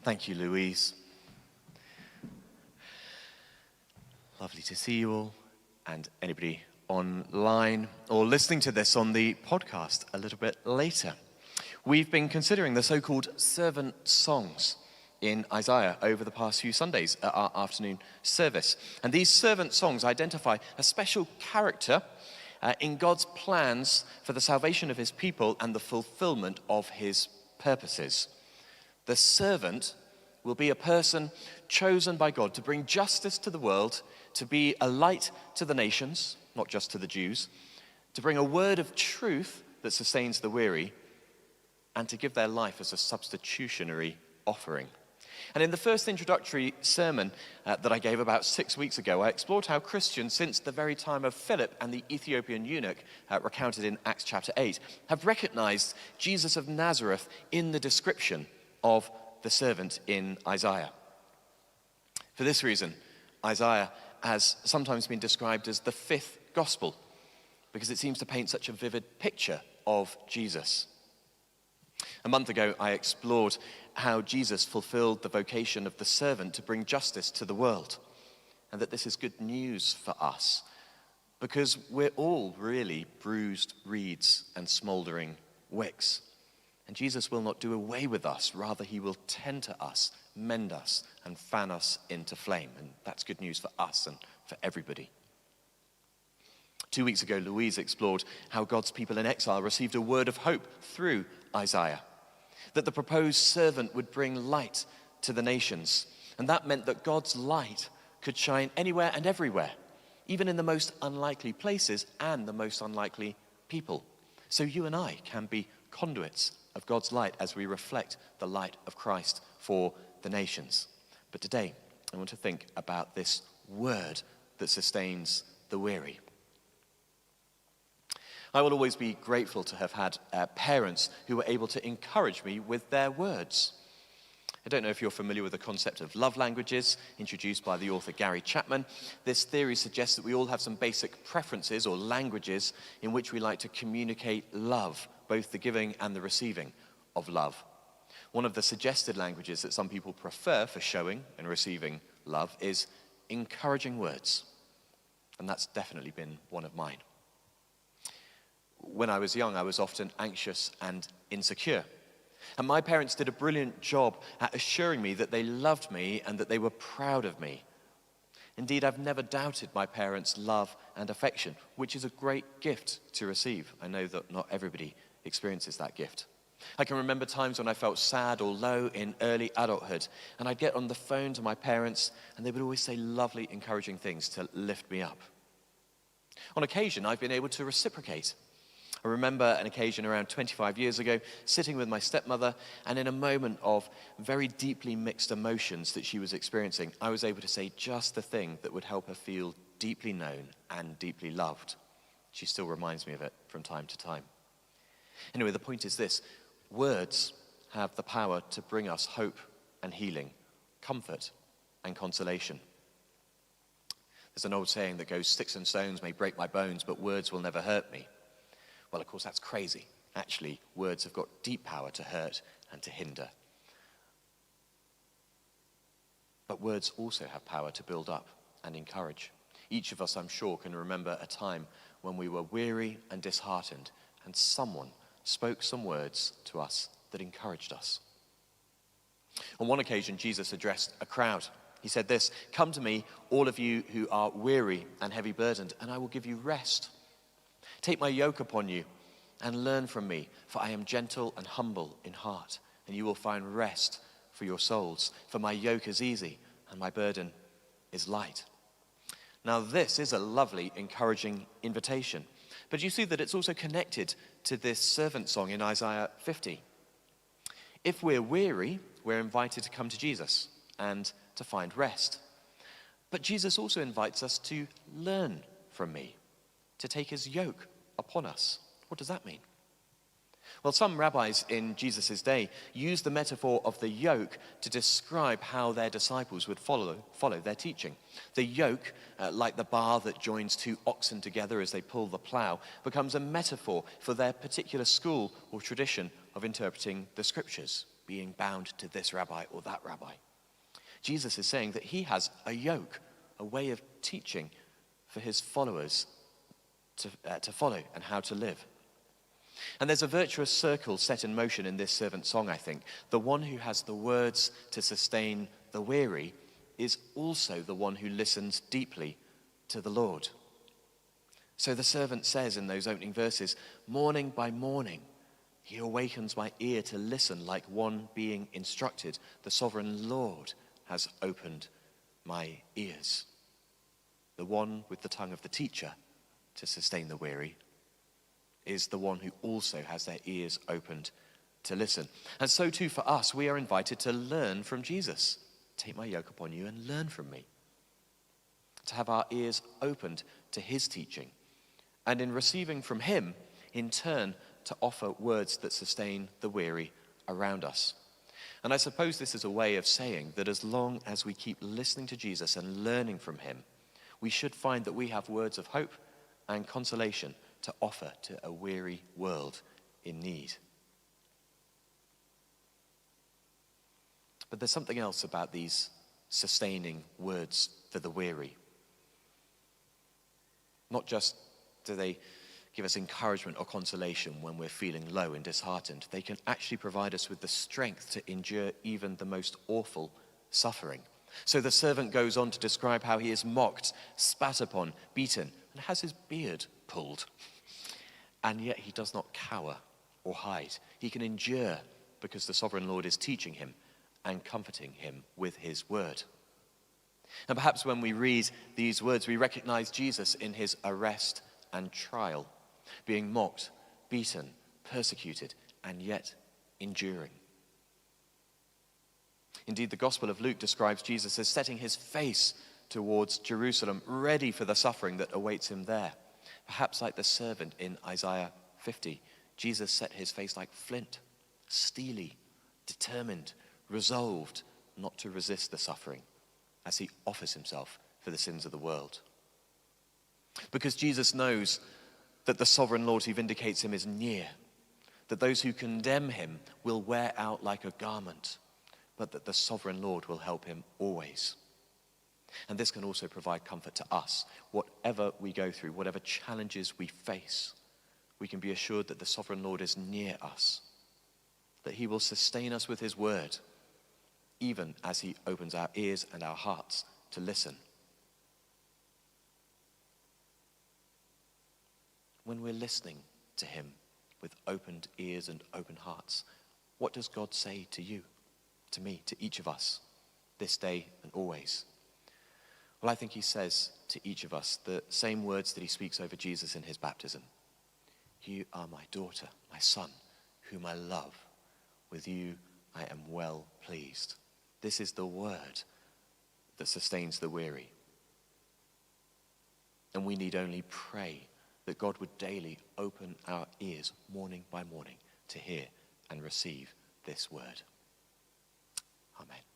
Thank you, Louise. Lovely to see you all, and anybody online or listening to this on the podcast a little bit later. We've been considering the so-called servant songs in Isaiah over the past few Sundays at our afternoon service. And these servant songs identify a special character in God's plans for the salvation of his people and the fulfillment of his purposes. The servant will be a person chosen by God to bring justice to the world, to be a light to the nations, not just to the Jews, to bring a word of truth that sustains the weary, and to give their life as a substitutionary offering. And in the first introductory sermon that I gave about 6 weeks ago, I explored how Christians, since the very time of Philip and the Ethiopian eunuch, recounted in Acts chapter 8, have recognized Jesus of Nazareth in the description of the servant in Isaiah. For this reason, Isaiah has sometimes been described as the fifth gospel, because it seems to paint such a vivid picture of Jesus. A month ago, I explored how Jesus fulfilled the vocation of the servant to bring justice to the world, and that this is good news for us, because we're all really bruised reeds and smouldering wicks. And Jesus will not do away with us, rather he will tend to us, mend us, and fan us into flame. And that's good news for us and for everybody. 2 weeks ago, Louise explored how God's people in exile received a word of hope through Isaiah, that the proposed servant would bring light to the nations. And that meant that God's light could shine anywhere and everywhere, even in the most unlikely places and the most unlikely people. So you and I can be conduits of God's light as we reflect the light of Christ for the nations. But today, I want to think about this word that sustains the weary. I will always be grateful to have had parents who were able to encourage me with their words. I don't know if you're familiar with the concept of love languages, introduced by the author Gary Chapman. This theory suggests that we all have some basic preferences or languages in which we like to communicate love, both the giving and the receiving of love. One of the suggested languages that some people prefer for showing and receiving love is encouraging words. And that's definitely been one of mine. When I was young, I was often anxious and insecure. And my parents did a brilliant job at assuring me that they loved me and that they were proud of me. Indeed, I've never doubted my parents' love and affection, which is a great gift to receive. I know that not everybody experiences that gift. I can remember times when I felt sad or low in early adulthood, and I'd get on the phone to my parents, and they would always say lovely, encouraging things to lift me up. On occasion, I've been able to reciprocate. I remember an occasion around 25 years ago, sitting with my stepmother, and in a moment of very deeply mixed emotions that she was experiencing, I was able to say just the thing that would help her feel deeply known and deeply loved. She still reminds me of it from time to time. Anyway, the point is this: words have the power to bring us hope and healing, comfort and consolation. There's an old saying that goes, "Sticks and stones may break my bones, but words will never hurt me." Well, of course, that's crazy. Actually, words have got deep power to hurt and to hinder. But words also have power to build up and encourage. Each of us, I'm sure, can remember a time when we were weary and disheartened, and someone spoke some words to us that encouraged us. On one occasion, Jesus addressed a crowd. He said this: "Come to me, all of you who are weary and heavy burdened, and I will give you rest. Take my yoke upon you and learn from me, for I am gentle and humble in heart, and you will find rest for your souls. For my yoke is easy and my burden is light." Now, this is a lovely, encouraging invitation. But you see that it's also connected to this servant song in Isaiah 50. If we're weary, we're invited to come to Jesus and to find rest. But Jesus also invites us to learn from me, to take his yoke upon us. What does that mean? Well, some rabbis in Jesus' day used the metaphor of the yoke to describe how their disciples would follow their teaching. The yoke, like the bar that joins two oxen together as they pull the plow, becomes a metaphor for their particular school or tradition of interpreting the scriptures. being bound to this rabbi or that rabbi. Jesus is saying that he has a yoke, a way of teaching for his followers to follow and how to live. And there's a virtuous circle set in motion in this servant song, I think. The one who has the words to sustain the weary is also the one who listens deeply to the Lord. So the servant says in those opening verses, morning by morning, he awakens my ear to listen like one being instructed. The sovereign Lord has opened my ears. The one with the tongue of the teacher to sustain the weary is the one who also has their ears opened to listen. And so too for us, we are invited to learn from Jesus. Take my yoke upon you and learn from me. To have our ears opened to his teaching. And in receiving from him, in turn, to offer words that sustain the weary around us. And I suppose this is a way of saying that as long as we keep listening to Jesus and learning from him, we should find that we have words of hope and consolation to offer to a weary world in need. But there's something else about these sustaining words for the weary. Not just do they give us encouragement or consolation when we're feeling low and disheartened, they can actually provide us with the strength to endure even the most awful suffering. So the servant goes on to describe how he is mocked, spat upon, beaten, and has his beard pulled. And yet he does not cower or hide. He can endure because the sovereign Lord is teaching him and comforting him with his word. And perhaps when we read these words, we recognize Jesus in his arrest and trial, being mocked, beaten, persecuted, and yet enduring. Indeed, the Gospel of Luke describes Jesus as setting his face towards Jerusalem, ready for the suffering that awaits him there. Perhaps like the servant in Isaiah 50, Jesus set his face like flint, steely, determined, resolved not to resist the suffering as he offers himself for the sins of the world. Because Jesus knows that the sovereign Lord who vindicates him is near, that those who condemn him will wear out like a garment, but that the sovereign Lord will help him always. And this can also provide comfort to us. Whatever we go through, whatever challenges we face, we can be assured that the sovereign Lord is near us, that he will sustain us with his word, even as he opens our ears and our hearts to listen. When we're listening to him with opened ears and open hearts, what does God say to you, to me, to each of us, this day and always? Well, I think he says to each of us the same words that he speaks over Jesus in his baptism. You are my daughter, my son, whom I love. With you I am well pleased. This is the word that sustains the weary. And we need only pray that God would daily open our ears morning by morning to hear and receive this word. Amen.